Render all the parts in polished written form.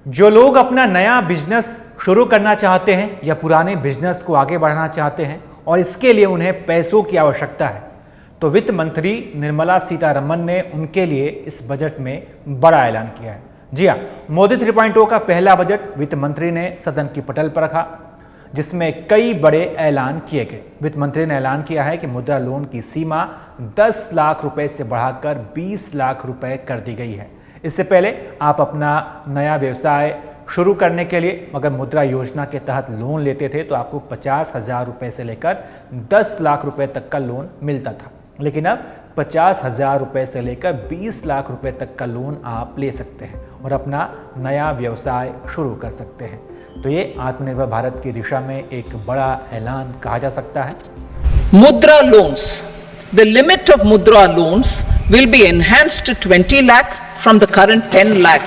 जो लोग अपना नया बिजनेस शुरू करना चाहते हैं या पुराने बिजनेस को आगे बढ़ाना चाहते हैं और इसके लिए उन्हें पैसों की आवश्यकता है, तो वित्त मंत्री निर्मला सीतारमण ने उनके लिए इस बजट में बड़ा ऐलान किया है। जी हाँ, मोदी 3.0 का पहला बजट वित्त मंत्री ने सदन की पटल पर रखा, जिसमें कई बड़े ऐलान किए गए। वित्त मंत्री ने ऐलान किया है कि मुद्रा लोन की सीमा 10 लाख रुपए से बढ़ाकर 20 लाख रुपए कर दी गई है। इससे पहले आप अपना नया व्यवसाय शुरू करने के लिए अगर मुद्रा योजना के तहत लोन लेते थे तो आपको 50,000 रुपए से लेकर 10 लाख रुपए तक का लोन मिलता था, लेकिन अब 50,000 रुपए से लेकर 20 लाख रुपए तक का लोन आप ले सकते हैं और अपना नया व्यवसाय शुरू कर सकते हैं। तो ये आत्मनिर्भर भारत की दिशा में एक बड़ा ऐलान कहा जा सकता है। Mudra loans. The limit of Mudra loans will be enhanced to 20 lakh from the current 10 lakh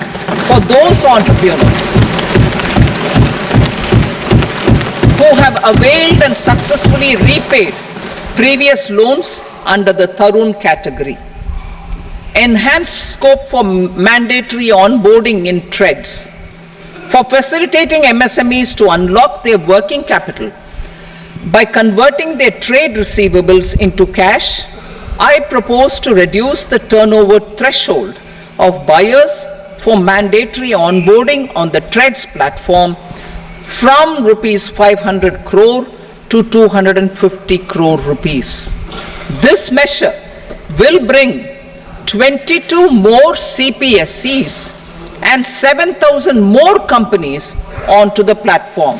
for those entrepreneurs who have availed and successfully repaid previous loans under the Tarun category. Enhanced scope for mandatory onboarding in TReDS. For facilitating MSMEs to unlock their working capital by converting their trade receivables into cash, I propose to reduce the turnover threshold of buyers for mandatory onboarding on the TReDS platform from rupees 500 crore to 250 crore rupees. This measure will bring 22 more CPSCs and 7,000 more companies onto the platform.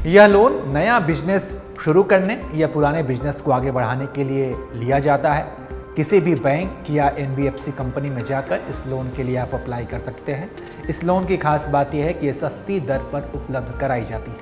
यह loan नया business शुरू करने या पुराने business को आगे बढ़ाने के लिए लिया जाता है। किसी भी बैंक या NBFC कंपनी में जाकर इस लोन के लिए आप अप्लाई कर सकते हैं। इस लोन की खास बात यह है कि ये सस्ती दर पर उपलब्ध कराई जाती है।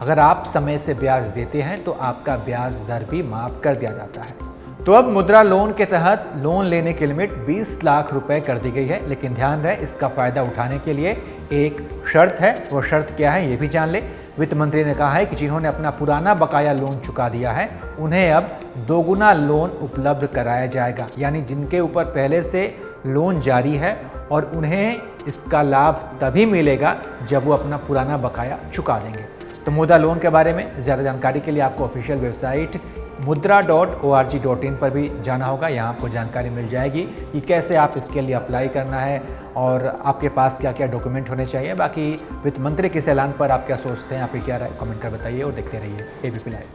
अगर आप समय से ब्याज देते हैं तो आपका ब्याज दर भी माफ कर दिया जाता है। तो अब मुद्रा लोन के तहत लोन लेने की लिमिट 20 लाख रुपए कर दी गई है, लेकिन ध्यान रहे इसका फायदा उठाने के लिए एक शर्त है। वो शर्त क्या है ये भी जान ले। वित्त मंत्री ने कहा है कि जिन्होंने अपना पुराना बकाया लोन चुका दिया है उन्हें अब दोगुना लोन उपलब्ध कराया जाएगा, यानी जिनके ऊपर पहले से लोन जारी है और उन्हें इसका लाभ तभी मिलेगा जब वो अपना पुराना बकाया चुका देंगे। तो मुद्रा लोन के बारे में ज़्यादा जानकारी के लिए आपको ऑफिशियल वेबसाइट mudra.org.in पर भी जाना होगा। यहाँ आपको जानकारी मिल जाएगी कि कैसे आप इसके लिए अप्लाई करना है और आपके पास क्या क्या डॉक्यूमेंट होने चाहिए। बाकी वित्त मंत्री के इस ऐलान पर आप क्या सोचते हैं, आपकी क्या राय, कमेंट कर बताइए और देखते रहिए ABP लाइव।